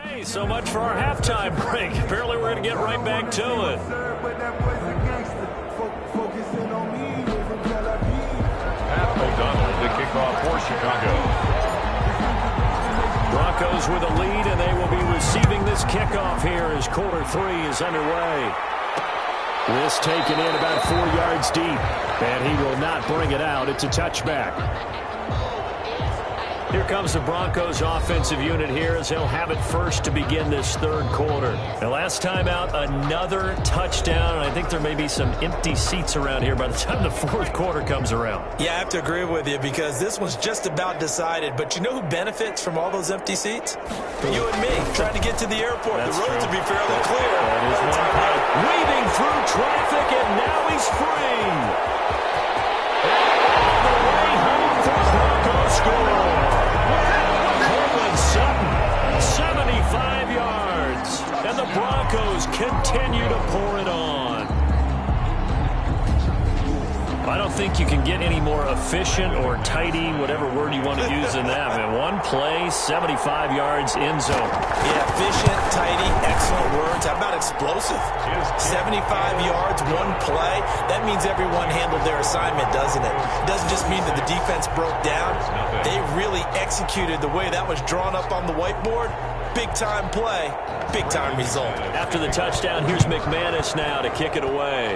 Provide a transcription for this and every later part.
Hey, so much for our halftime break. Apparently we're going to get right back to it. Pat O'Donnell to kick off for Chicago. Broncos with a lead, and they will be receiving this kickoff here as quarter 3 is underway. This taken in about 4 yards deep, and he will not bring it out. It's a touchback. Here comes the Broncos offensive unit here as they'll have it first to begin this third quarter. The last time out, another touchdown, and I think there may be some empty seats around here by the time the fourth quarter comes around. Yeah, I have to agree with you because this one's just about decided. But you know who benefits from all those empty seats? You and me, trying to get to the airport. That's the roads true. will be fairly clear. That is one play. Weaving through traffic, and now he's free. And all the way home for Broncos score. 75 yards, and the Broncos continue to pour it on. I don't think you can get any more efficient or tidy, whatever word you want to use in that. Man, one play, 75 yards, end zone. Yeah, efficient, tidy, excellent words. How about explosive? 75 yards, one play. That means everyone handled their assignment, doesn't it? It doesn't just mean that the defense broke down. They really executed the way that was drawn up on the whiteboard. Big-time play, big-time result. After the touchdown, here's McManus now to kick it away.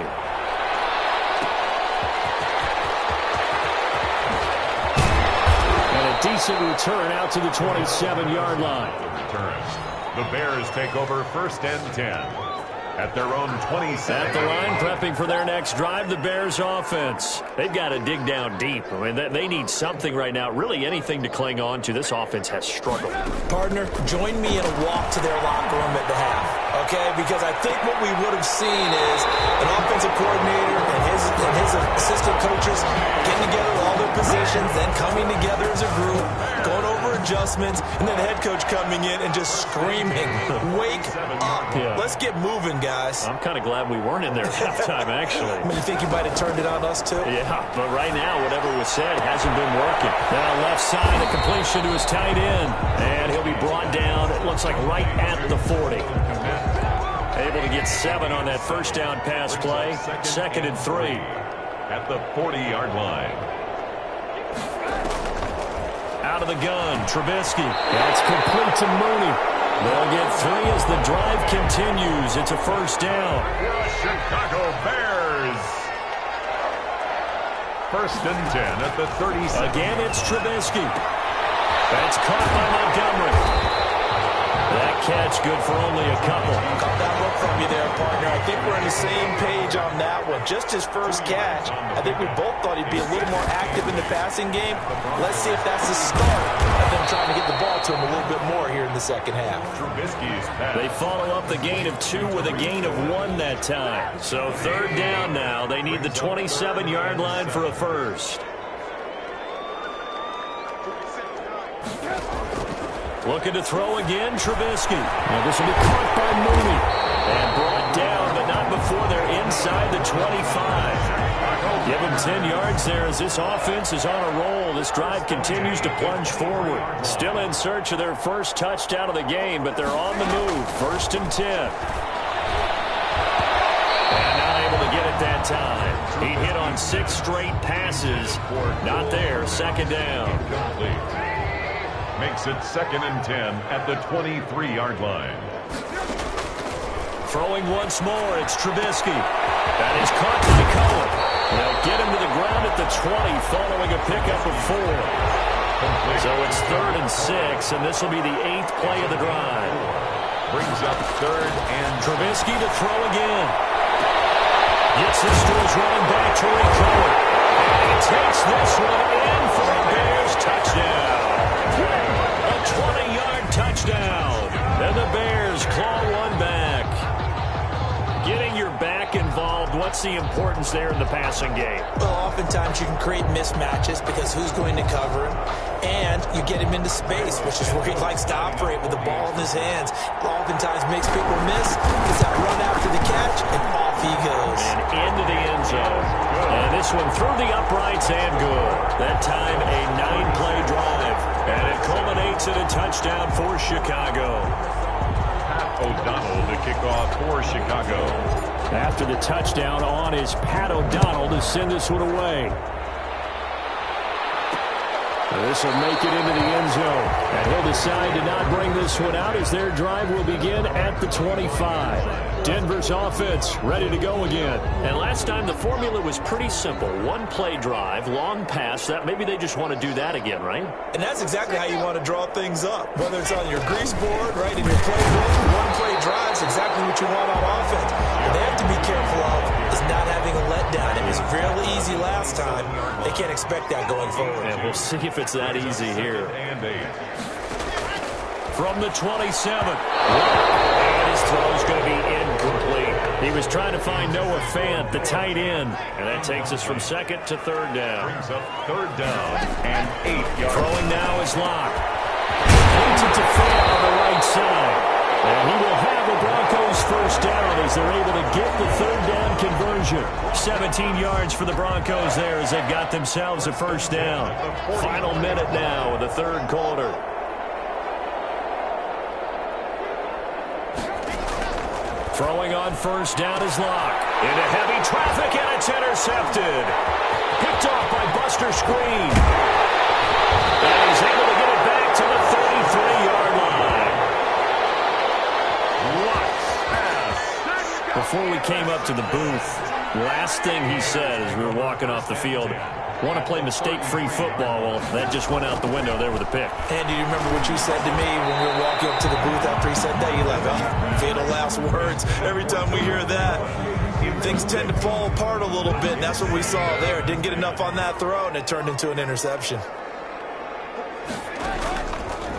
And a decent return out to the 27-yard line. The Bears take over first and 10. At their own 27. At the line, prepping for their next drive, the Bears offense. They've got to dig down deep. I mean, they need something right now, really anything to cling on to. This offense has struggled. Partner, join me in a walk to their locker room at the half, okay? Because I think what we would have seen is an offensive coordinator and his assistant coaches getting together with all their positions, then coming together as a group, going over adjustments, and then the head coach coming in and just screaming, wake up. Yeah. Let's get moving, guys. I'm kind of glad we weren't in there at halftime, actually. I mean, you think you might have turned it on us, too? Yeah, but right now, whatever was said hasn't been working. Now left side, a completion to his tight end. And he'll be brought down, it looks like right at the 40. Able to get 7 on that first down pass play. Second and 3. At the 40-yard line. Out of the gun, Trubisky. That's complete to Mooney. They'll get 3 as the drive continues. It's a first down. Chicago Bears. First and 10 at the 36. Again, it's Trubisky. That's caught by Montgomery. That catch good for only a couple. Caught that look from you there, partner. I think we're on the same page on that one. Just his first catch. I think we both thought he'd be a little more active in the passing game. Let's see if that's the start of them trying to get the ball to him a little bit more here in the second half. Trubisky's pass. They follow up the gain of 2 with a gain of 1 that time. So third down now. They need the 27-yard line for a first. Looking to throw again, Trubisky. Now this will be caught by Mooney. And brought down, but not before they're inside the 25. Give them 10 yards there as this offense is on a roll. This drive continues to plunge forward. Still in search of their first touchdown of the game, but they're on the move. First and 10. And not able to get it that time. He hit on 6 straight passes. Not there. Second down. Makes it second and 10 at the 23-yard line. Throwing once more, it's Trubisky. That is caught by Cohen. They'll get him to the ground at the 20 following a pickup of 4. So it's third and 6, and this will be the 8th play of the drive. Brings up third and Trubisky to throw again. Gets this to his running back, Tariq Cohen. And he takes this one in for a Bears touchdown. A 20-yard touchdown. And the Bears claw one back. Getting your back involved, what's the importance there in the passing game? Well, oftentimes you can create mismatches because who's going to cover him? And you get him into space, which is where he likes to operate with the ball in his hands. Oftentimes makes people miss, gets that run after the catch, and off he goes. And into the end zone. And this one through the uprights and good. That time a 9-play drive. And it culminates in a touchdown for Chicago. O'Donnell to kick off for Chicago. After the touchdown on is Pat O'Donnell to send this one away. This will make it into the end zone. And he'll decide to not bring this one out as their drive will begin at the 25. Denver's offense ready to go again. And last time the formula was pretty simple. One play drive, long pass. That maybe they just want to do that again, right? And that's exactly how you want to draw things up. Whether it's on your grease board, right, in your playbook, one play drive is exactly what you want on offense. What they have to be careful of is not having a letdown. It was real easy last time. They can't expect that going forward. And we'll see if it's that easy here. From the 27. And his throw is going to be incomplete. He was trying to find Noah Fant, the tight end. And that takes us from second to third down. Brings up third down and 8 yards. Throwing now is Locke. Points it to Fant on the right side. And he will have the Broncos first down as they're able to get the third down conversion. 17 yards for the Broncos there as they've got themselves a first down. Final minute now of the third quarter. Throwing on first down is Locke. Into heavy traffic, and it's intercepted. Picked off by Buster Screen. And he's able to get it back to the 33-yard line. Before we came up to the booth, last thing he said as we were walking off the field, want to play mistake-free football. Well, that just went out the window there with a pick. And do you remember what you said to me when we were walking up to the booth after he said that? You're like, oh, fatal last words. Every time we hear that, things tend to fall apart a little bit, and that's what we saw there. Didn't get enough on that throw, and it turned into an interception.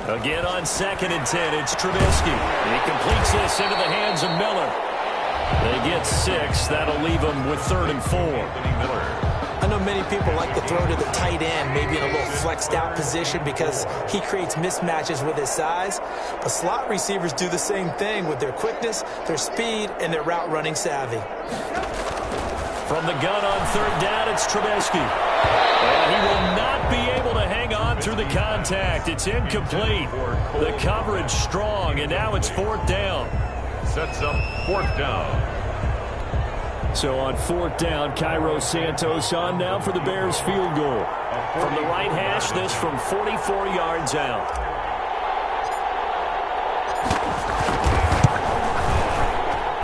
Again on 2nd and 10, it's Trubisky. He completes this into the hands of Miller. They get 6. That'll leave them with 3rd and 4. I know many people like to throw to the tight end, maybe in a little flexed out position because he creates mismatches with his size. But slot receivers do the same thing with their quickness, their speed, and their route running savvy. From the gun on 3rd down, it's Trubisky. And he will not be able to hang on through the contact. It's incomplete. The coverage strong, and now it's 4th down. Sets up 4th down. So on 4th down, Cairo Santos on now for the Bears field goal. From the right hash, this from 44 yards out.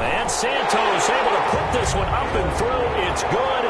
And Santos able to put this one up and through. It's good.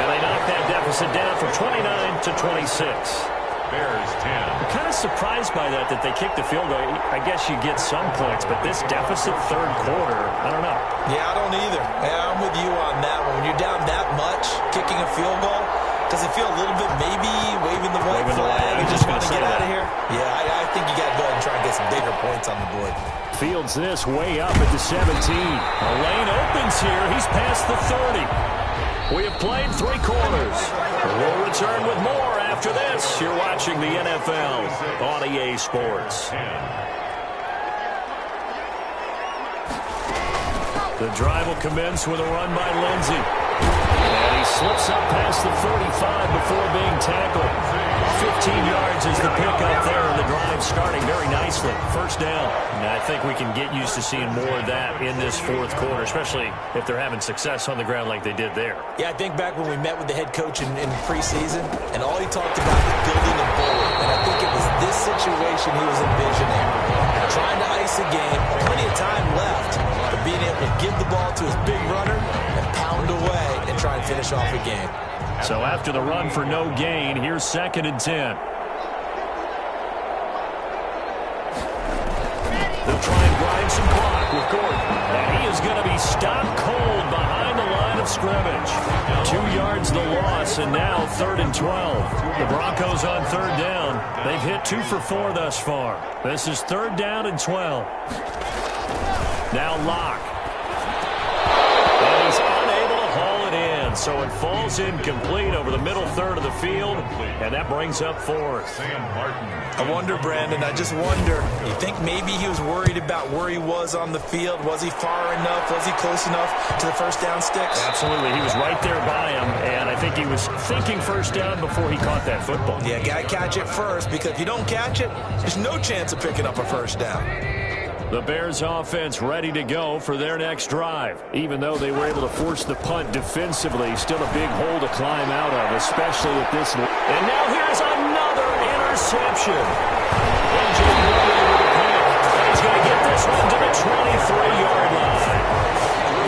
And they knock that deficit down from 29 to 26. Bears 10. I'm kind of surprised by that they kicked the field goal. I guess you get some points, but this deficit 3rd quarter, I don't know. Yeah, I don't either. Yeah, I'm with you on that one. When you're down that much, kicking a field goal, does it feel a little bit maybe waving the white flag and just want to get out of here? Yeah, I think you got to go ahead and try and get some bigger points on the board. Fields this way up at the 17. A lane opens here. He's past the 30. We have played 3 quarters. We'll return with more after this. You're watching the NFL on EA Sports. The drive will commence with a run by Lindsey. And he slips up past the 45 before being tackled. 15 yards is the pickup there, and the drive starting very nicely. First down. And I think we can get used to seeing more of that in this 4th quarter, especially if they're having success on the ground like they did there. Yeah, I think back when we met with the head coach in preseason, and all he talked about was building a bullet. And I think it was this situation he was envisioning. Trying to ice a game, plenty of time left, but being able to give the ball to his big runner and pound away and try and finish off a game. So after the run for no gain, here's 2nd and 10. They'll try and grind some clock with Gordon. And he is going to be stopped cold behind the line of scrimmage. 2 yards the loss, and now 3rd and 12. The Broncos on 3rd down. They've hit 2 for 4 thus far. This is 3rd down and 12. Now Locke. And he's unable to haul it in, so it falls incomplete over the middle 3rd of the field, and that brings up 4th. Sam Martin. I wonder, Brandon, I just wonder, you think maybe he was worried about where he was on the field? Was he far enough? Was he close enough to the first down sticks? Absolutely. He was right there by him, and I think he was thinking first down before he caught that football. Yeah, got to catch it first, because if you don't catch it, there's no chance of picking up a first down. The Bears offense ready to go for their next drive. Even though they were able to force the punt defensively, still a big hole to climb out of, especially at this. And now here's another interception. A.J. Murray with a pick. And he's going to get this one to the 23-yard line.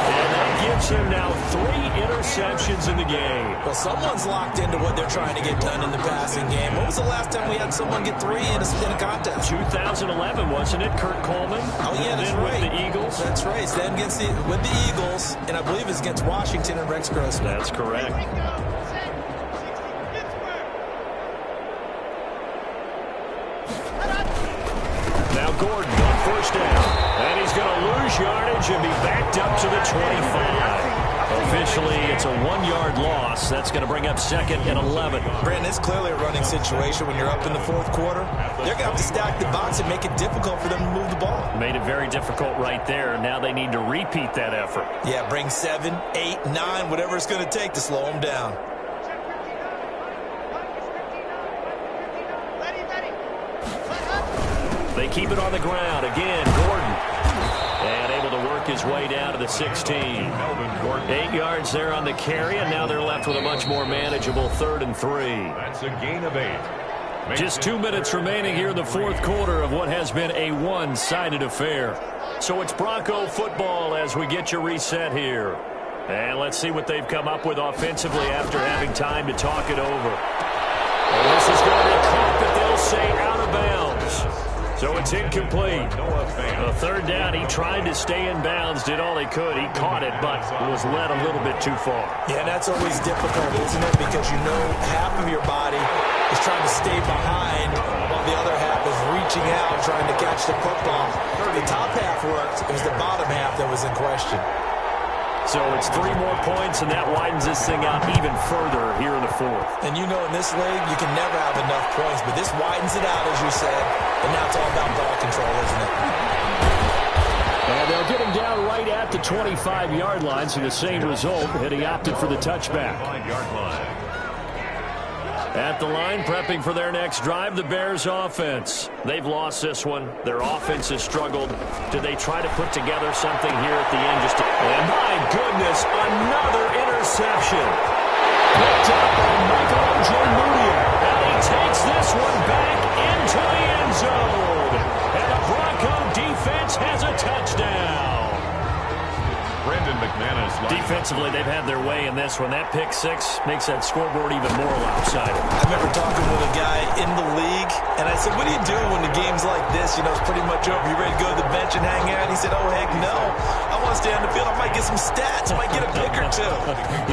And that gives him now 3 interceptions in the game. Well, someone's locked into what they're trying to get done in the passing game. When was the last time we had someone get 3 in a contest? 2011, wasn't it? Kurt Coleman. Oh, yeah, that's right. With the Eagles. That's right. It's then with the Eagles, and I believe it's against Washington and Rex Grossman. That's correct. Now Gordon on first down. And he's going to lose yardage and be backed up to the 25. Officially, it's a 1-yard loss. That's going to bring up 2nd and 11. Brandon, it's clearly a running situation when you're up in the 4th quarter. They're going to have to stack the box and make it difficult for them to move the ball. Made it very difficult right there. Now they need to repeat that effort. Yeah, bring 7, 8, 9, whatever it's going to take to slow them down. They keep it on the ground. Again, Gordon. And able to work his way down to the 16. 8 yards there on the carry, and now they're left with a much more manageable 3rd and 3. That's a gain of 8. Just 2 minutes remaining here in the 4th quarter of what has been a one-sided affair. So it's Bronco football as we get you reset here. And let's see what they've come up with offensively after having time to talk it over. And this is going to be caught, but they'll say out of bounds. So it's incomplete. A 3rd down, he tried to stay in bounds, did all he could. He caught it, but was led a little bit too far. Yeah, that's always difficult, isn't it? Because you know half of your body is trying to stay behind while the other half is reaching out, trying to catch the football. The top half worked. It was the bottom half that was in question. So it's 3 more points, and that widens this thing out even further here in the 4th. And you know in this league, you can never have enough points, but this widens it out, as you said, and now it's all about ball control, isn't it? And they'll get him down right at the 25-yard line, so the same result, and he opted for the touchback. 5-yard line. At the line, prepping for their next drive, the Bears offense. They've lost this one. Their offense has struggled. Do they try to put together something here at the end? And my goodness, another interception. Picked up by Michael Ojemudia. And he takes this one back into the end zone. And the Bronco defense has a touchdown. Brendan McManus. Defensively, they've had their way in this one. That pick 6 makes that scoreboard even more lopsided. I remember talking with a guy in the league, and I said, what do you do when the game's like this? You know, it's pretty much over. You ready to go to the bench and hang out? And he said, oh, heck no. I want to stay on the field. I might get some stats. I might get a pick or 2.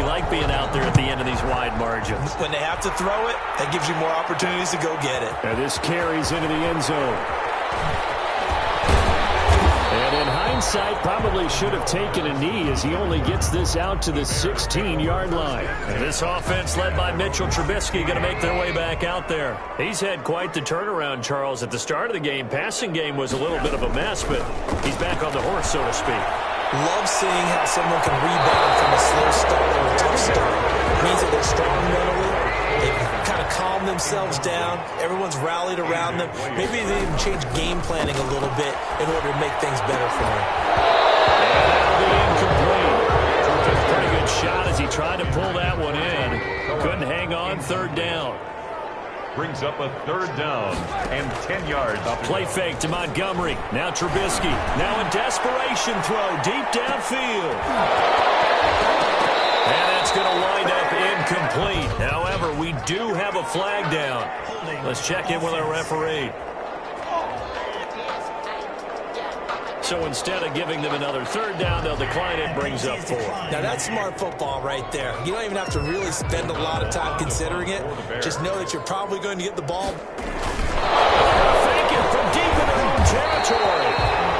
You like being out there at the end of these wide margins. When they have to throw it, that gives you more opportunities to go get it. And this carries into the end zone. And in hindsight, probably should have taken a knee as he only gets this out to the 16-yard line. And this offense led by Mitchell Trubisky going to make their way back out there. He's had quite the turnaround, Charles. At the start of the game, passing game was a little bit of a mess, but he's back on the horse, so to speak. Love seeing how someone can rebound from a slow start or a tough start. It means that they're strong mentally. They've kind of calmed themselves down. Everyone's rallied around them. Maybe they even change game planning a little bit in order to make things better for them. And that'll be incomplete. Pretty good shot as he tried to pull that one in. Couldn't hang on. 3rd down. Brings up a 3rd down and 10 yards. A play fake to Montgomery. Now Trubisky. Now a desperation throw deep downfield. And that's going to wind up incomplete. However, we do have a flag down. Let's check in with our referee. So instead of giving them another 3rd down, they'll decline it, brings up 4. Now that's smart football right there. You don't even have to really spend a lot of time considering it. Just know that you're probably going to get the ball. Fake it from deep in their own territory.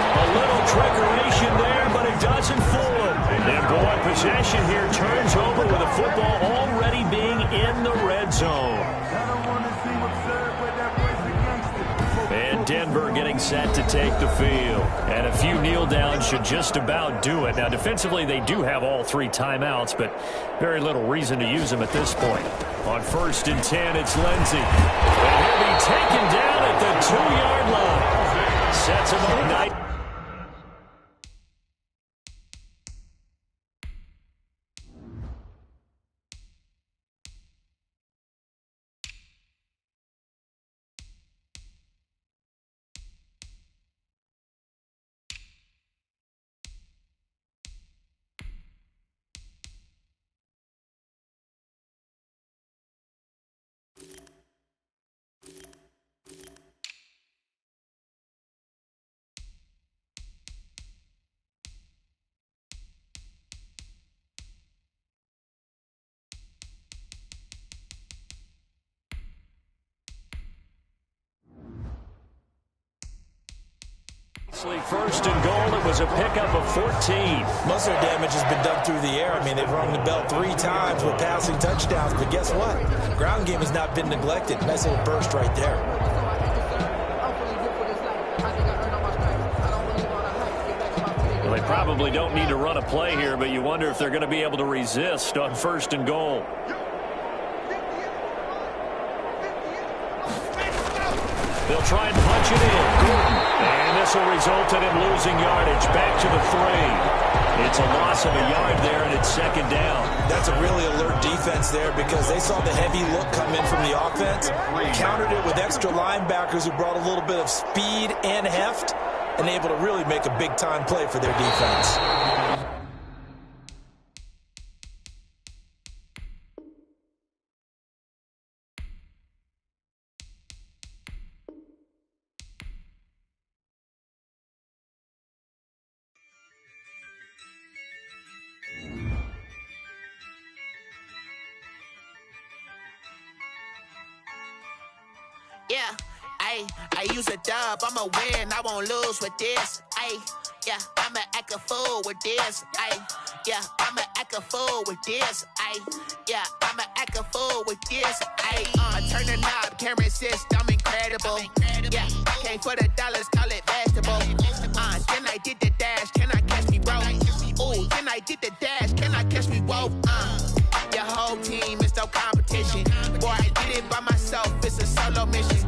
A little trickeration there, but it doesn't fool them. And boy, possession here turns over with the football already being in the red zone. And Denver getting set to take the field. And a few kneel downs should just about do it. Now, defensively, they do have all 3 timeouts, but very little reason to use them at this point. On 1st and 10, it's Lindsey. And he'll be taken down at the 2-yard line. Sets him up night. First and goal, it was a pickup of 14. Most of their damage has been done through the air. I mean, they've rung the bell 3 times with passing touchdowns, but guess what? Ground game has not been neglected. Nice little burst right there. Well, they probably don't need to run a play here, but you wonder if they're going to be able to resist on first and goal. They'll try and punch it in. And this will result in him losing yardage back to the 3. It's a loss of a yard there, and it's second down. That's a really alert defense there because they saw the heavy look come in from the offense, countered it with extra linebackers who brought a little bit of speed and heft, and able to really make a big-time play for their defense. Yeah, I use a dub, I'ma win, I won't lose with this. Yeah, I'ma act a fool with this. Yeah, I'ma act a fool with this. Yeah, I'ma act a fool with this. Turn the knob, camera assist, I'm incredible. Yeah, came for the dollars, call it vegetable. Then I did the dash, can I catch me, bro? Ooh, then I did the dash, can I catch me, whoa? Your whole team is no competition. Boy, I did it by myself, it's a solo mission.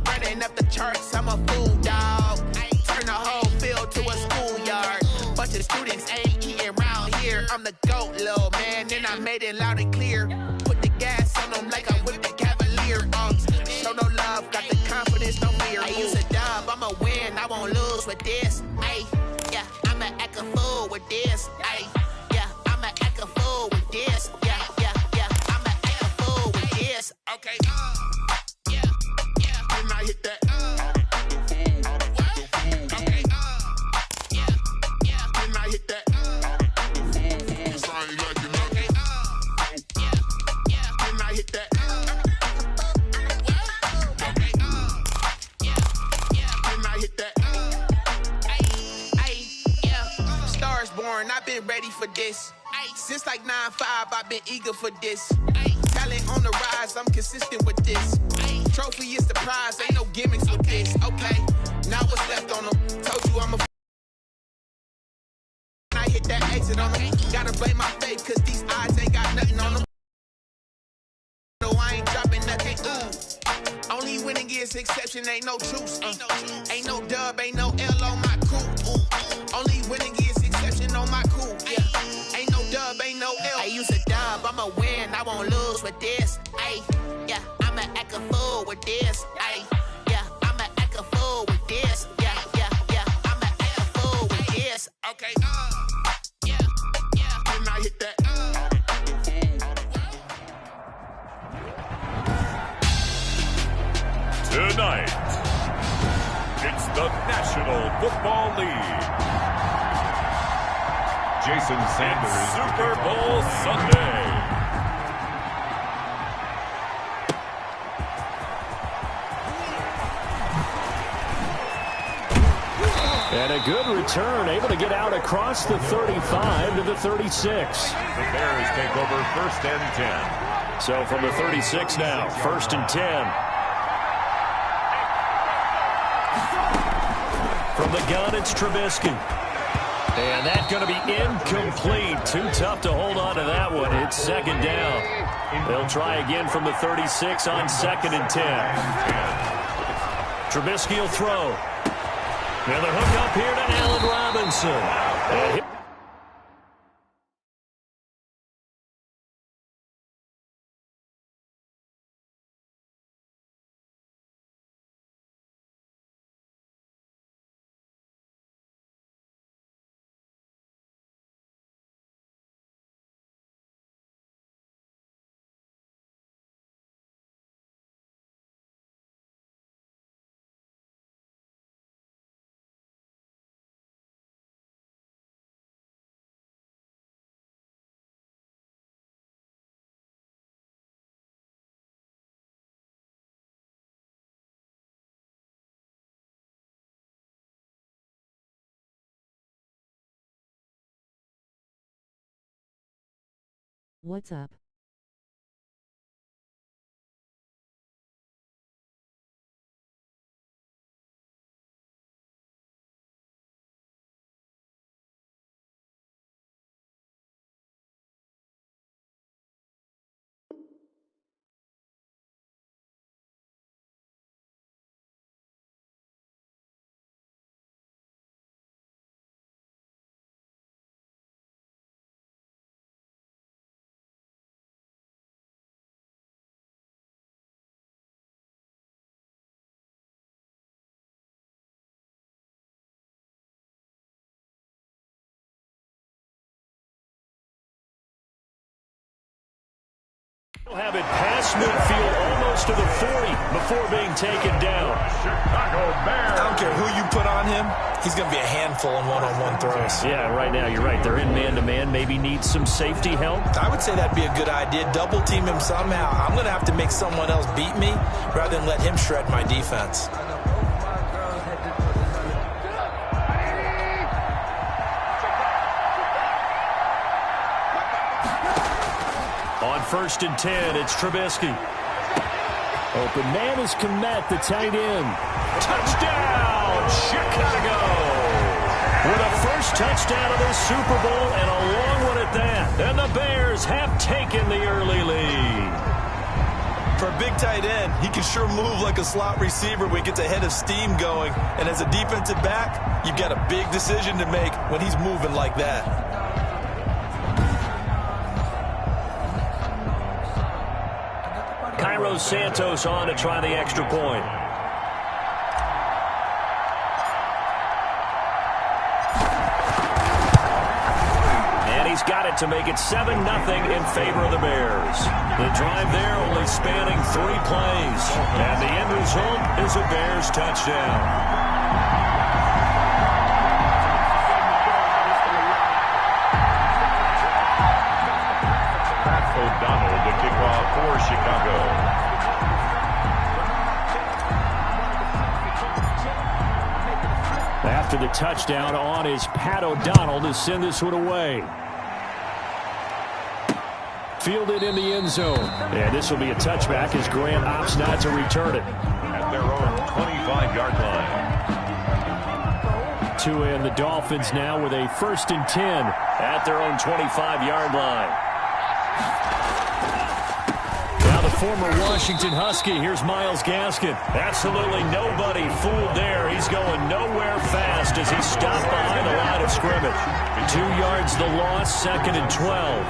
Running up the charts, I'm a fool, dog. Turn the whole field to a schoolyard. Bunch of students ain't eating round here. I'm the GOAT, little man, and I made it loud and clear. Put the gas on them like I whipped the Cavalier. Show no love, got the confidence, no fear. I use a dub, I'ma win, I won't lose with this. Yeah, I'ma act a fool with this. Yeah, I'ma act a fool with this. Yeah, I'ma act a fool with this. Okay. Can I hit that? Okay. Can I hit that? Sorry, like you know. Okay. Can I hit that? Okay. Can I hit that? Yeah. Stars born, I've been ready for this. Since like 9-5, I've been eager for this. Talent on the rise, I'm consistent with this. Trophy is the prize, ain't no gimmicks with this. Okay, now what's left on them? Told you I'm a I hit that exit on them. Gotta blame my faith, cause these odds ain't got nothing on them. No, I ain't dropping nothing. Only winning is exception, ain't no truce. Ain't no dub, ain't no L on my crew. Only winning is exception on my crew. Yeah, ain't no dub, ain't no L. I use a dub, I'ma win, I won't lose with this. Yeah, I'ma act a fool with this. Yeah, I'ma act a fool with this. Yeah, I'ma act a fool with this. Okay. Can I hit that? Tonight, it's the National Football League. Jason Sanders, Super Bowl Sunday. And a good return, able to get out across the 35 to the 36. The Bears take over first and 10. So from the 36 now, first and 10. From the gun, it's Trubisky. And that's going to be incomplete. Too tough to hold on to that one. It's second down. They'll try again from the 36 on second and 10. Trubisky will throw. And the hook up here to Allen Robinson. What's up? He'll have it past midfield almost to the 40 before being taken down. Chicago Bears. I don't care who you put on him, he's going to be a handful in one-on-one throws. Yeah, right now you're right. They're in man-to-man. Maybe need some safety help. I would say that'd be a good idea. Double team him somehow. I'm going to have to make someone else beat me rather than let him shred my defense. On 1st and 10, it's Trubisky. Open man is Komet, the tight end. Touchdown, Chicago! With a first touchdown of the Super Bowl and a long one at that. And the Bears have taken the early lead. For a big tight end, he can sure move like a slot receiver when he gets a head of steam going. And as a defensive back, you've got a big decision to make when he's moving like that. Cairo Santos on to try the extra point. And he's got it to make it 7-0 in favor of the Bears. The drive there only spanning 3 plays. And the end result is a Bears touchdown. O'Donnell, the kickoff for Chicago. After the touchdown, on is Pat O'Donnell to send this one away. Fielded in the end zone. And this will be a touchback as Grant opts not to return it. At their own 25-yard line. Tua and the Dolphins now with a 1st and 10 at their own 25-yard line. Now the former Washington Husky. Here's Myles Gaskin. Absolutely nobody fooled there. He's going nowhere fast as he stopped behind the line of scrimmage. 2 yards the loss, 2nd and 12.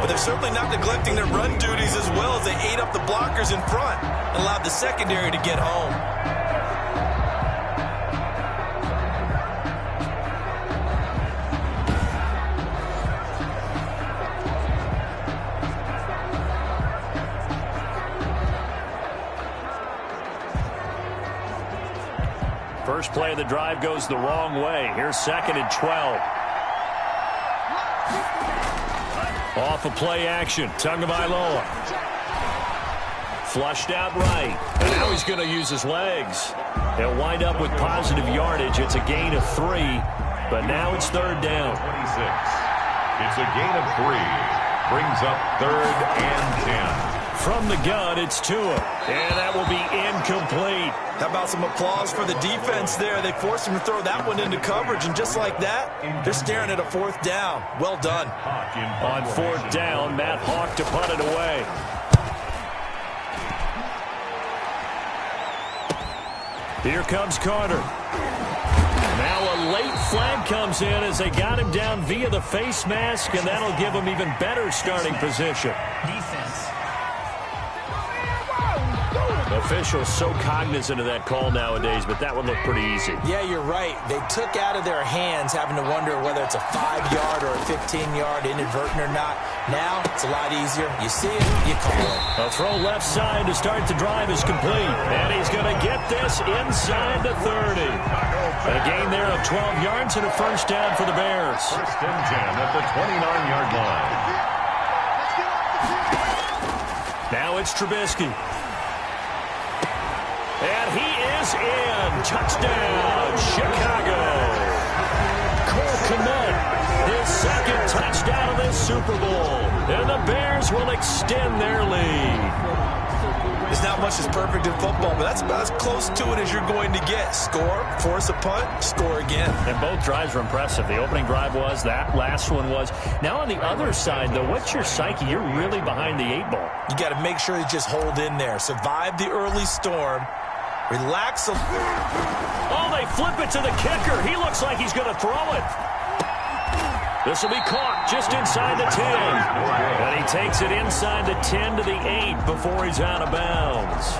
But they're certainly not neglecting their run duties as well as they ate up the blockers in front and allowed the secondary to get home. First play of the drive goes the wrong way. Here's 2nd and 12. Off of play action. Tagovailoa. Flushed out right. And now he's going to use his legs. He'll wind up with positive yardage. It's a gain of 3. But now it's 3rd down. 26. It's a gain of 3. Brings up 3rd and 10. From the gun, it's Tua. And that will be incomplete. How about some applause for the defense there? They forced him to throw that one into coverage, and just like that, they're staring at a 4th down. Well done. On 4th down, Matt Hawk to punt it away. Here comes Carter. Now a late flag comes in as they got him down via the face mask, and that'll give him even better starting position. Defense. Officials so cognizant of that call nowadays, but that one looked pretty easy. Yeah, you're right. They took out of their hands having to wonder whether it's a 5-yard or a 15-yard inadvertent or not. Now it's a lot easier. You see it, you call it. A throw left side to start the drive is complete. And he's going to get this inside the 30. A gain there of 12 yards and a 1st down for the Bears. 1st and 10 at the 29-yard line. Now it's Trubisky. And he is in. Touchdown, Chicago. Cole Komet, his 2nd touchdown of this Super Bowl. And the Bears will extend their lead. There's not much that's perfect in football, but that's about as close to it as you're going to get. Score, force a punt, score again. And both drives were impressive. The opening drive was, that last one was. Now on the other side, though, what's your psyche? You're really behind the 8-ball. You got to make sure you just hold in there. Survive the early storm. Relax. Oh, they flip it to the kicker. He looks like he's going to throw it. This will be caught just inside the 10. And he takes it inside the 10 to the 8 before he's out of bounds.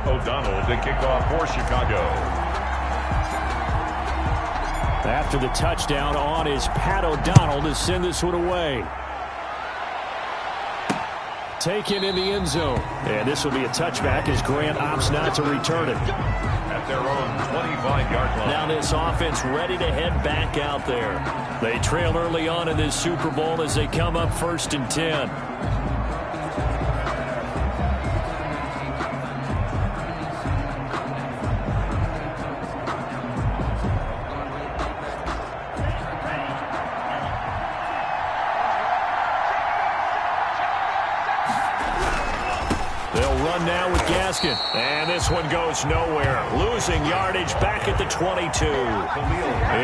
O'Donnell to kick off for Chicago. After the touchdown on is Pat O'Donnell to send this one away. Taken in the end zone. And this will be a touchback as Grant opts not to return it. At their own 25-yard line. Now this offense ready to head back out there. They trail early on in this Super Bowl as they come up 1st and 10. Now with Gaskin. And this one goes nowhere. Losing yardage back at the 22.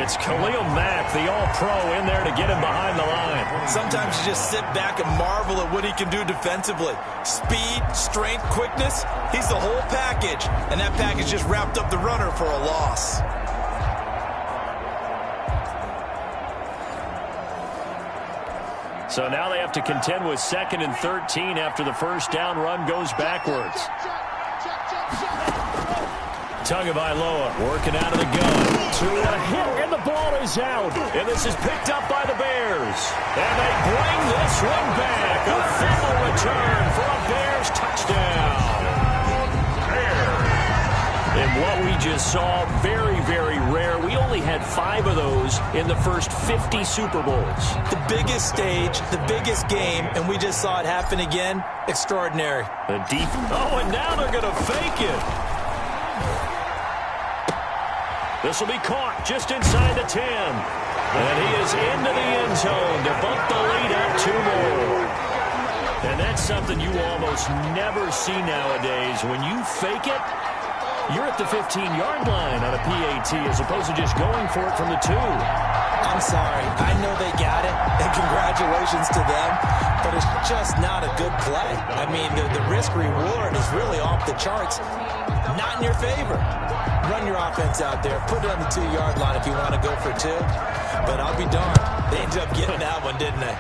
It's Khalil Mack, the all-pro, in there to get him behind the line. Sometimes you just sit back and marvel at what he can do defensively. Speed, strength, quickness. He's the whole package. And that package just wrapped up the runner for a loss. So now they have to contend with 2nd and 13 after the first down run goes backwards. Tagovailoa working out of the gun. To a hit, and the ball is out. And this is picked up by the Bears. And they bring this one back. A fumble return for a Bears touchdown. And what we just saw, very, very rare. We only had 5 of those in the first 50 Super Bowls. The biggest stage, the biggest game, and we just saw it happen again. Extraordinary. The deep. Oh, and now they're going to fake it. This will be caught just inside the 10. And he is into the end zone to bump the lead up 2 more. And that's something you almost never see nowadays. When you fake it, you're at the 15-yard line on a PAT as opposed to just going for it from the 2. I'm sorry. I know they got it, and congratulations to them, but it's just not a good play. I mean, the risk-reward is really off the charts. Not in your favor. Run your offense out there. Put it on the 2-yard line if you want to go for 2. But I'll be darned. They ended up getting that one, didn't they?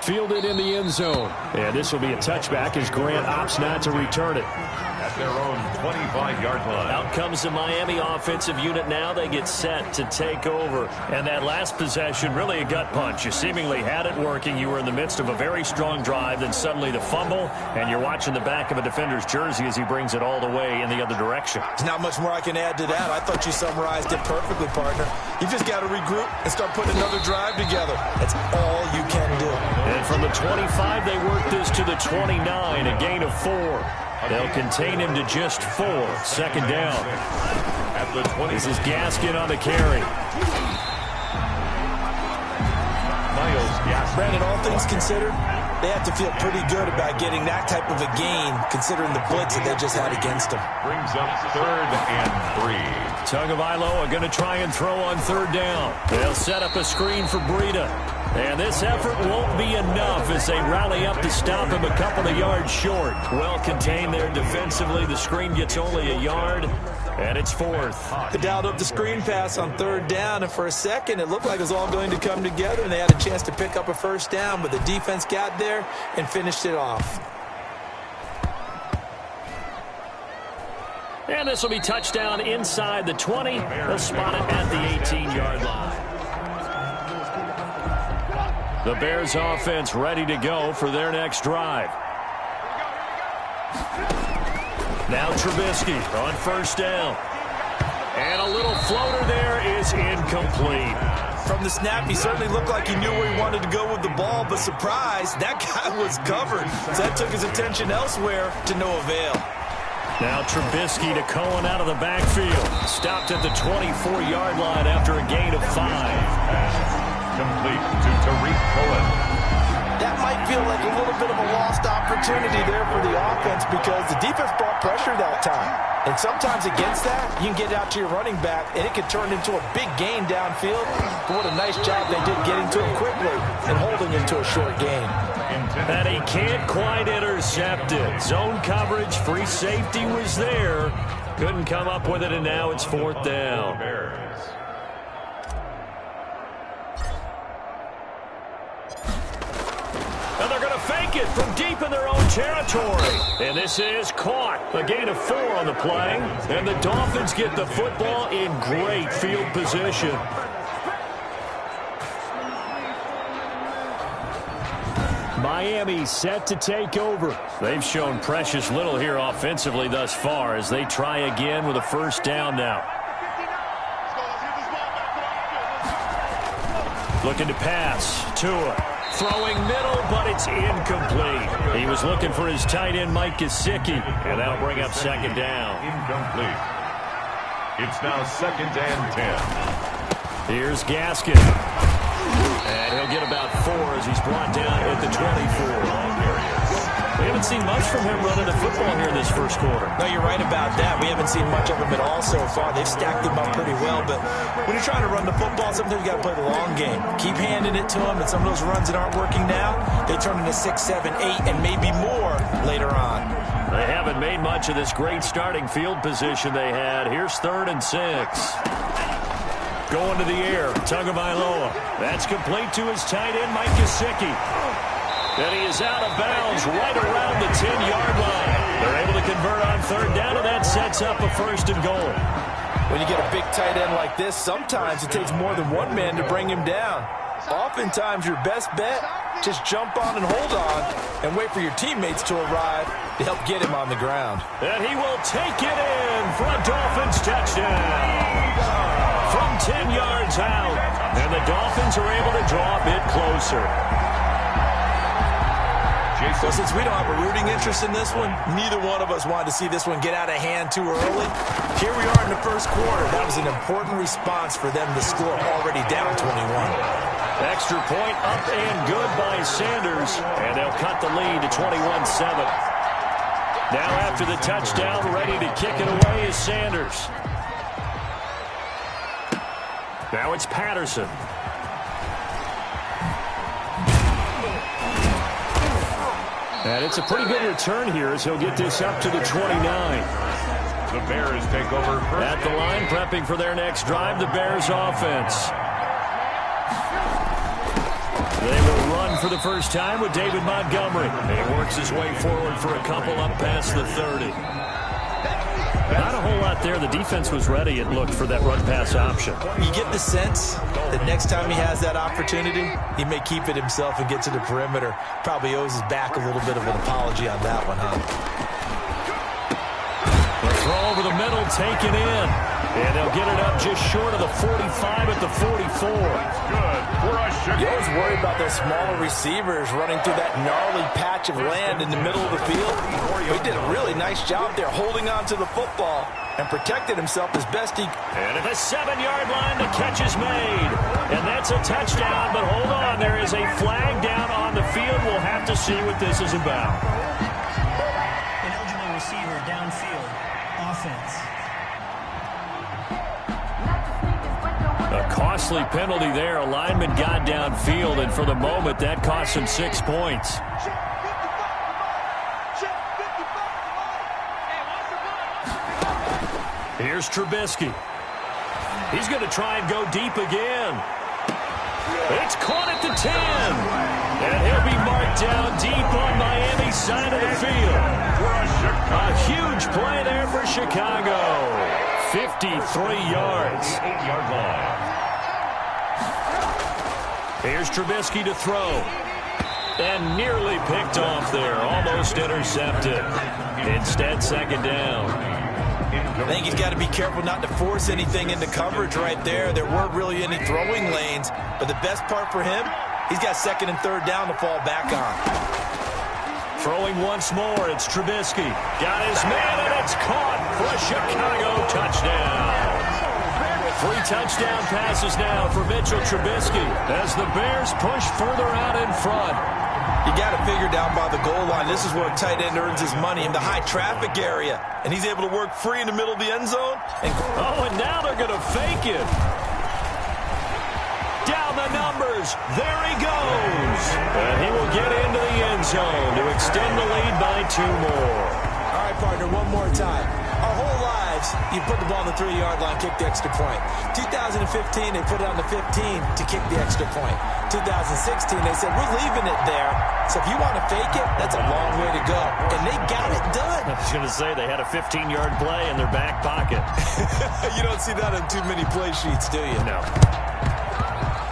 Fielded in the end zone. And this will be a touchback as Grant opts not to return it. At their own 25-yard line. Out comes the Miami offensive unit now. They get set to take over. And that last possession, really a gut punch. You seemingly had it working. You were in the midst of a very strong drive. Then suddenly the fumble. And you're watching the back of a defender's jersey as he brings it all the way in the other direction. There's not much more I can add to that. I thought you summarized it perfectly, partner. You just got to regroup and start putting another drive together. That's all you can do. And from the 25, they work this to the 29, a gain of 4. They'll contain him to just 4. 2nd down. At the 20. This is Gaskin on the carry. Miles Gaskin. Brandon, all things considered, They have to feel pretty good about getting that type of a gain, considering the blitz that they just had against them. Brings up 3rd and 3. Tagovailoa going to try and throw on 3rd down. They'll set up a screen for Breida. And this effort won't be enough as they rally up to stop him a couple of yards short. Well contained there defensively. The screen gets only a yard, and it's 4th. They dialed up the screen pass on 3rd down, and for a second it looked like it was all going to come together, and they had a chance to pick up a 1st down, but the defense got there and finished it off. And this will be touchdown inside the 20. They'll spot it at the 18-yard line. The Bears offense ready to go for their next drive. Now Trubisky on 1st down. And a little floater there is incomplete. From the snap, he certainly looked like he knew where he wanted to go with the ball, but surprise, that guy was covered. So that took his attention elsewhere to no avail. Now Trubisky to Cohen out of the backfield. Stopped at the 24-yard line after a gain of 5. Complete to Tariq Cohen. That might feel like a little bit of a lost opportunity there for the offense because the defense brought pressure that time. And sometimes against that, you can get out to your running back, and it can turn into a big gain downfield. But what a nice job they did getting to him quickly and holding him to a short gain. And he can't quite intercept it. Zone coverage, free safety was there. Couldn't come up with it, and now it's 4th down. And they're going to fake it from deep in their own territory. And this is caught. A gain of 4 on the play. And the Dolphins get the football in great field position. Miami set to take over. They've shown precious little here offensively thus far as they try again with a 1st down now. Looking to pass. Tua. Throwing middle, but it's incomplete. He was looking for his tight end, Mike Gesicki, and that'll bring up 2nd down. Incomplete. It's now 2nd and 10. Here's Gaskin. And he'll get about 4 as he's brought down at the 24. We haven't seen much from him running the football here in this 1st quarter. No, you're right about that. We haven't seen much of him at all so far. They've stacked him up pretty well, but when you're trying to run the football, sometimes you got to play the long game. Keep handing it to him, and some of those runs that aren't working now, they turn into 6, 7, 8, and maybe more later on. They haven't made much of this great starting field position they had. Here's 3rd and 6. Going to the air, Tagovailoa. That's complete to his tight end, Mike Gesicki. And he is out of bounds right around the 10-yard line. They're able to convert on 3rd down, and that sets up a 1st and goal. When you get a big tight end like this, sometimes it takes more than one man to bring him down. Oftentimes, your best bet, just jump on and hold on and wait for your teammates to arrive to help get him on the ground. And he will take it in for a Dolphins touchdown. From 10 yards out, and the Dolphins are able to draw a bit closer. Well, since we don't have a rooting interest in this one, neither one of us wanted to see this one get out of hand too early. Here we are in the 1st quarter. That was an important response for them to score already down 21. Extra point up and good by Sanders, and they'll cut the lead to 21-7. Now after the touchdown, ready to kick it away is Sanders. Now it's Patterson. And it's a pretty good return here as he'll get this up to the 29. The Bears take over first. At the line, prepping for their next drive, the Bears offense. They will run for the first time with David Montgomery. He works his way forward for a couple up past the 30. Not a whole lot there. The defense was ready, it looked, for that run-pass option. You get the sense that next time he has that opportunity, he may keep it himself and get to the perimeter. Probably owes his back a little bit of an apology on that one, huh? The Throw over the middle, taken in. And they'll get it up just short of the 45 at the 44. Good for a Chicago. You always worry about those smaller receivers running through that gnarly patch of land in the middle of the field. He did a really nice job there holding on to the football and protected himself as best he could. And at the 7-yard line, the catch is made. And that's a touchdown, but hold on. There is a flag down on the field. We'll have to see what this is about. Ineligible receiver downfield. Offense. A costly penalty there. A lineman got downfield, and for the moment, that cost him 6 points. Here's Trubisky. He's going to try and go deep again. It's caught at the 10. And he'll be marked down deep on Miami's side of the field. A huge play there for Chicago. 53 yards. 8-yard line. Here's Trubisky to throw. And nearly picked off there. Almost intercepted. Instead, second down. I think he's got to be careful not to force anything into coverage right there. There weren't really any throwing lanes. But the best part for him, he's got second and third down to fall back on. Throwing once more, it's Trubisky. Got his man, and it's caught for a Chicago touchdown. 3 touchdown passes now for Mitchell Trubisky as the Bears push further out in front. You got to figure down by the goal line. This is where a tight end earns his money in the high traffic area. And he's able to work free in the middle of the end zone. And now they're going to fake it. Down the numbers. There he goes. And he will get into the end zone to extend the lead by 2 more. all right, partner, one more time. Our whole lives, you put the ball on the 3-yard line, kick the extra point. 2015, they put it on the 15 to kick the extra point. 2016, they said, we're leaving it there. So if you want to fake it, that's a long way to go. And they got it done. I was going to say, they had a 15-yard play in their back pocket. You don't see that on too many play sheets, do you? No.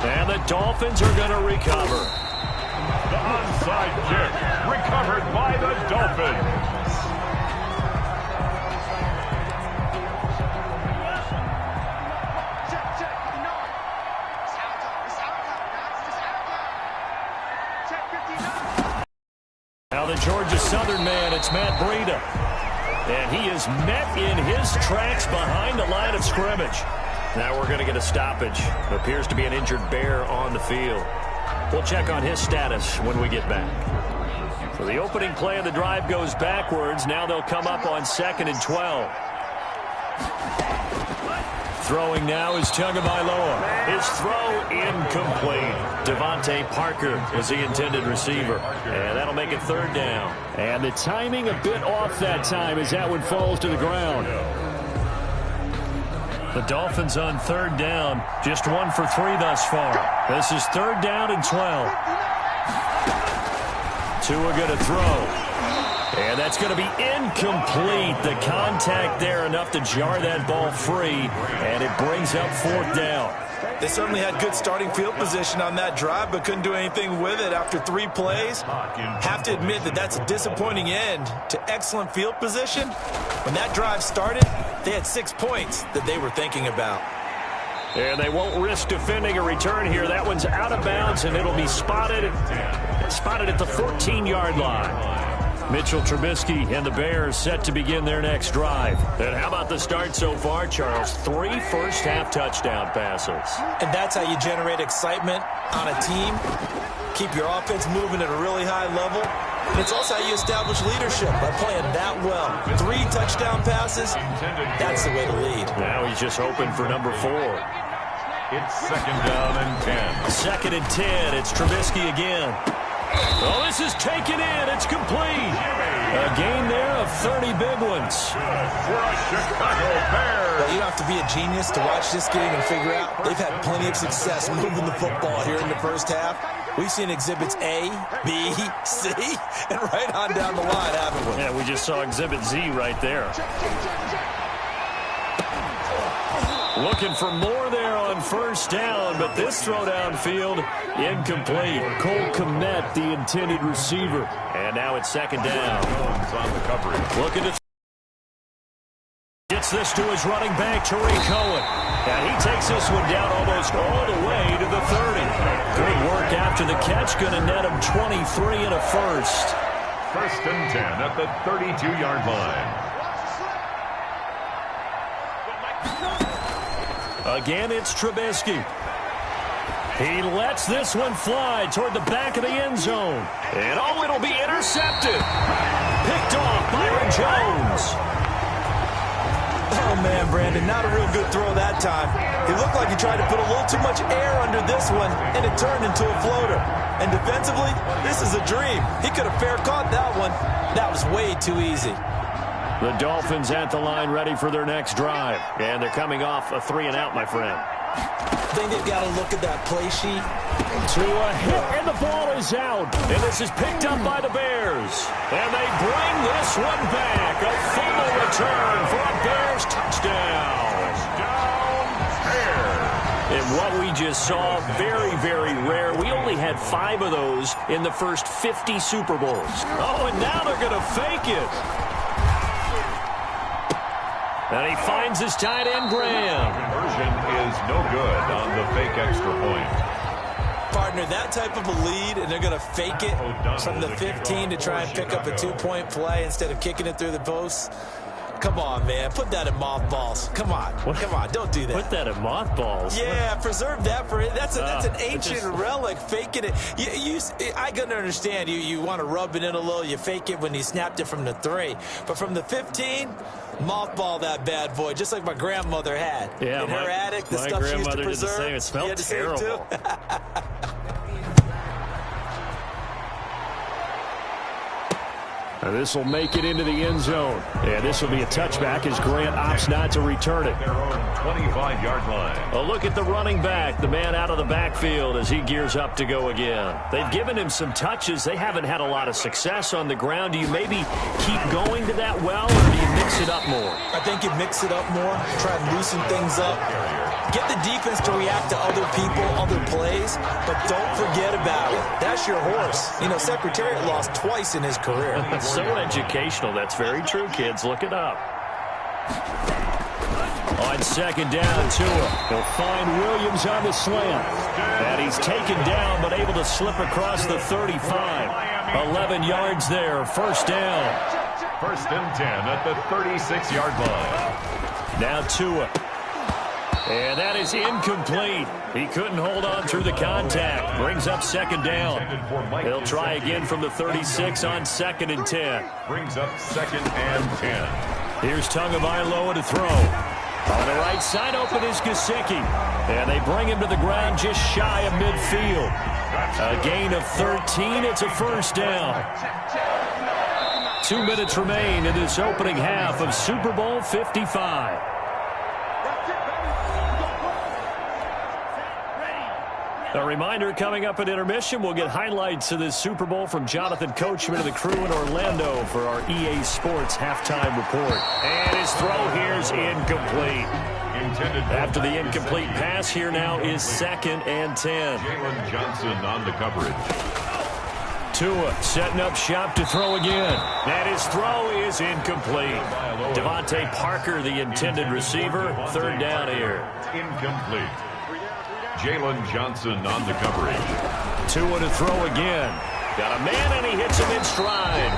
And the Dolphins are going to recover. The onside kick recovered by the Dolphins. Now the Georgia Southern man, it's Matt Breida. And he is met in his tracks behind the line of scrimmage. Now we're going to get a stoppage. Appears to be an injured Bear on the field. We'll check on his status when we get back. So the opening play of the drive goes backwards. Now they'll come up on 2nd and 12. Throwing now is Tagovailoa. His throw incomplete. Devontae Parker was the intended receiver. And that'll make it 3rd down. And the timing a bit off that time as that one falls to the ground. The Dolphins on 3rd down. Just 1 for 3 thus far. This is 3rd down and 12. Tua going to throw. And that's going to be incomplete. The contact there enough to jar that ball free. And it brings up 4th down. They certainly had good starting field position on that drive, but couldn't do anything with it after 3 plays. Have to admit that that's a disappointing end to excellent field position. When that drive started, they had 6 points that they were thinking about. And they won't risk defending a return here. That one's out of bounds, and it'll be spotted at the 14-yard line. Mitchell Trubisky and the Bears set to begin their next drive. And how about the start so far, Charles? 3 first-half touchdown passes. And that's how you generate excitement on a team. Keep your offense moving at a really high level. And it's also how you establish leadership by playing that well. 3 touchdown passes, that's the way to lead. Now he's just hoping for number 4. It's 2nd down and 10. 2nd and 10. It's Trubisky again. Oh, this is taken in. It's complete. A gain there of 30 big ones. For a Chicago Bears. Well, you don't have to be a genius to watch this game and figure out they've had plenty of success moving the football here in the first half. We've seen exhibits A, B, C, and right on down the line, haven't we? Yeah, we just saw exhibit Z right there. Looking for more there on 1st down, but this throw downfield, incomplete. Cole Kmet, the intended receiver. And now it's 2nd down. On the coverage. Looking to gets this to his running back, Tariq Cohen. And he takes this one down almost all the way to the 30. Good work after the catch. Going to net him 23 and a first. First and 10 at the 32-yard line. Again, it's Trubisky. He lets this one fly toward the back of the end zone. And oh, it'll be intercepted. Picked off Byron Jones. Oh, man, Brandon, not a real good throw that time. It looked like he tried to put a little too much air under this one, and it turned into a floater. And defensively, this is a dream. He could have fair caught that one. That was way too easy. The Dolphins at the line ready for their next drive. And they're coming off a 3-and-out, my friend. I think they've got to look at that play sheet. To a hit, and the ball is out. And this is picked up by the Bears. And they bring this one back. A fumble return for a Bears touchdown. And what we just saw, very, very rare. We only had 5 of those in the first 50 Super Bowls. Oh, and now they're going to fake it. And he finds his tight end, Graham. Conversion is no good on the fake extra point. Partner, that type of a lead, and they're going to fake it from the 15 to try and pick up a 2-point play instead of kicking it through the posts. Come on, man. Put that in mothballs. Come on. What? Come on. Don't do that. Put that in mothballs. Yeah, preserve that for it. That's an ancient relic. Faking it. I can understand. You want to rub it in a little. You fake it when you snapped it from the 3. But from the 15, mothball that bad boy, just like my grandmother had. Yeah, in her attic, the stuff she used to preserve. Did the same. It smelled terrible. This will make it into the end zone. And this will be a touchback as Grant opts not to return it. Their own 25-yard line. A look at the running back, the man out of the backfield as he gears up to go again. They've given him some touches. They haven't had a lot of success on the ground. Do you maybe keep going to that well, or do you mix it up more? I think you mix it up more, try and loosen things up. Get the defense to react to other people, other plays, but don't forget about it. That's your horse. You know, Secretariat lost twice in his career. So educational. That's very true, kids. Look it up. On second down, Tua. He'll find Williams on the slant. And he's taken down, but able to slip across the 35. 11 yards there. First down. First and 10 at the 36-yard line. Now Tua. And that is incomplete. He couldn't hold on through the contact. Brings up second down. They'll try again from the 36 on second and 10. Brings up second and 10. Here's Tagovailoa to throw. On the right side, open is Gesicki. And they bring him to the ground just shy of midfield. A gain of 13. It's a first down. 2 minutes remain in this opening half of Super Bowl 55. A reminder, coming up at intermission, we'll get highlights of this Super Bowl from Jonathan Coachman and the crew in Orlando for our EA Sports halftime report. And his throw here's incomplete. After the incomplete pass, here now is second and 10. Jalen Johnson on the coverage. Tua setting up shop to throw again. And his throw is incomplete. Devontae Parker, the intended receiver. Third down here. Incomplete. Jalen Johnson on the coverage. Tua to throw again. Got a man, and he hits him in stride.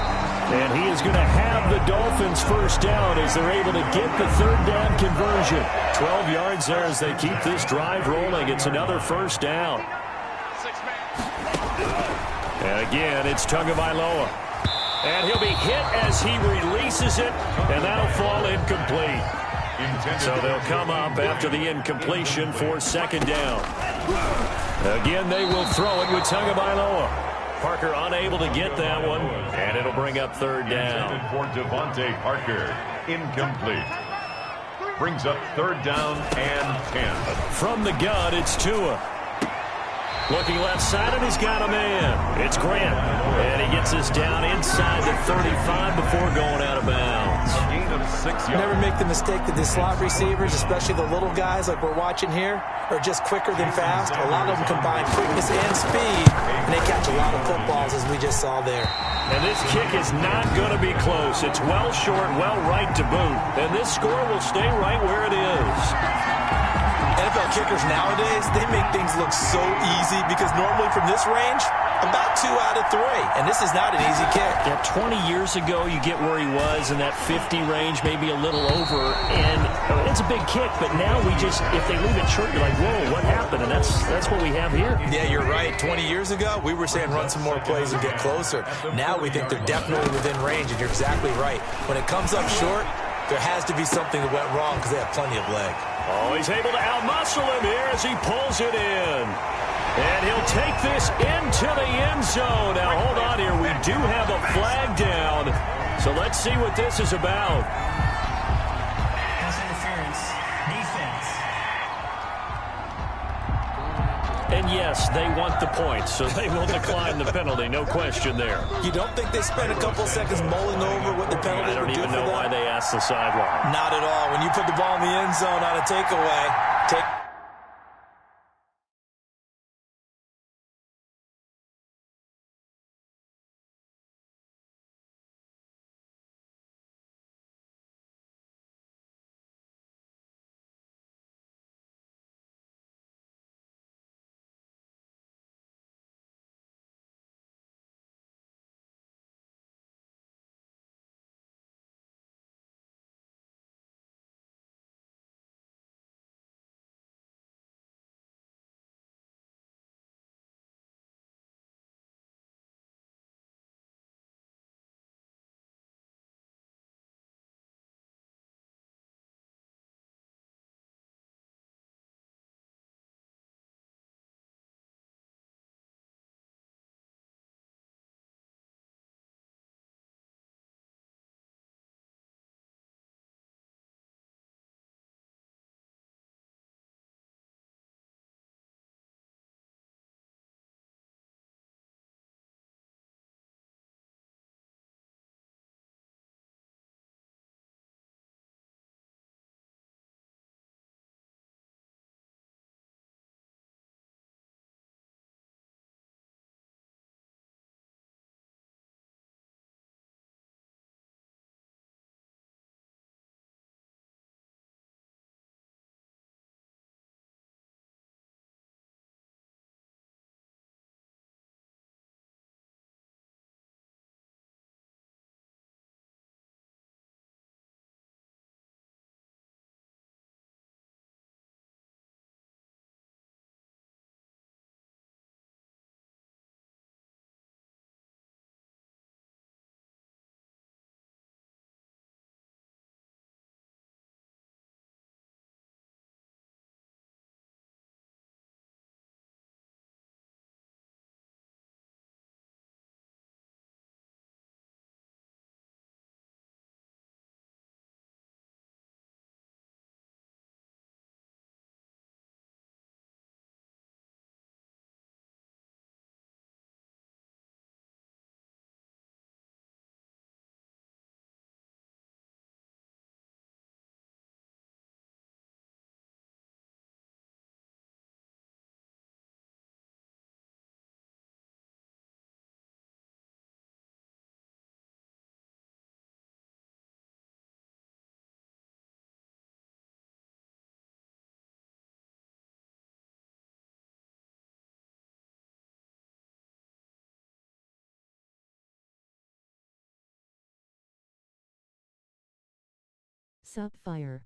And he is going to have the Dolphins first down as they're able to get the third down conversion. 12 yards there as they keep this drive rolling. It's another first down. And again, it's Tagovailoa. And he'll be hit as he releases it, and that'll fall incomplete. So they'll come up after the incompletion for second down. Again, they will throw it with Tagovailoa. Parker unable to get that one, and it'll bring up third down. For Devontae Parker, incomplete. Brings up third down and 10. From the gun, it's Tua. Looking left side, and he's got a man. It's Grant. And he gets us down inside the 35 before going out of bounds. Gain of 6 yards. Never make the mistake that the slot receivers, especially the little guys like we're watching here, are just quicker than fast. A lot of them combine quickness and speed, and they catch a lot of footballs, as we just saw there. And this kick is not going to be close. It's well short, well right to boot. And this score will stay right where it is. NFL kickers nowadays, they make things look so easy because normally from this range, about 2 out of 3. And this is not an easy kick. Yeah, 20 years ago, you get where he was in that 50 range, maybe a little over. And it's a big kick, but now we just, if they leave it short, you're like, whoa, what happened? And that's what we have here. Yeah, you're right. 20 years ago, we were saying run some more plays and get closer. Now we think they're definitely within range, and you're exactly right. When it comes up short, there has to be something that went wrong because they have plenty of leg. Oh, he's able to outmuscle him here as he pulls it in. And he'll take this into the end zone. Now, hold on here. We do have a flag down. So let's see what this is about. Pass interference. Defense. And yes, they want the points, so they will decline the penalty. No question there. You don't think they spent a couple seconds mulling over what the penalty would do for them? I don't even know why they asked the sideline. Not at all. When you put the ball in the end zone on a takeaway, Subfire.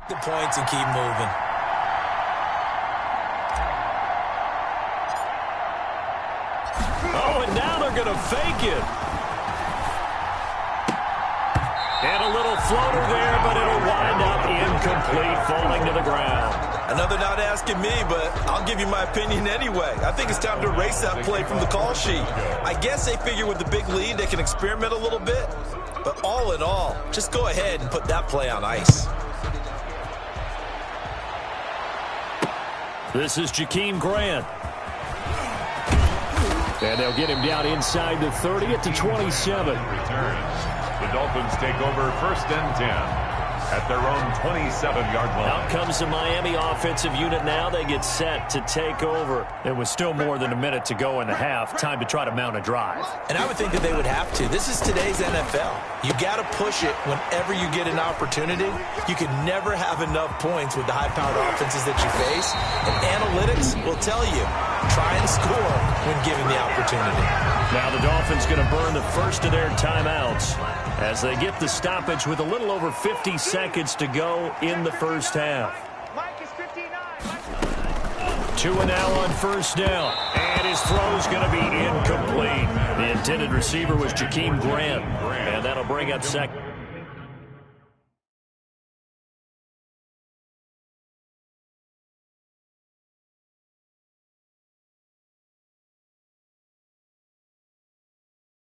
The points and keep moving. Oh, and now they're going to fake it. And a little floater there, but it'll wind up incomplete, falling to the ground. Another not asking me, but I'll give you my opinion anyway. I think it's time to erase that play from the call sheet. I guess they figure with the big lead they can experiment a little bit. But all in all, just go ahead and put that play on ice. This is Jakeem Grant. And they'll get him down inside the 30 at the 27. Returns. The Dolphins take over 1st and 10 at their own 27-yard line. Out comes the Miami offensive unit now. They get set to take over. There was still more than a minute to go in the half. Time to try to mount a drive. And I would think that they would have to. This is today's NFL. You got to push it whenever you get an opportunity. You can never have enough points with the high-powered offenses that you face. And analytics will tell you, try and score when given the opportunity. Now the Dolphins going to burn the first of their timeouts as they get the stoppage with a little over 50 seconds to go in the first half. Two and now on first down. And his throw's going to be incomplete. The intended receiver was Jakeem Grant. And that'll bring up second.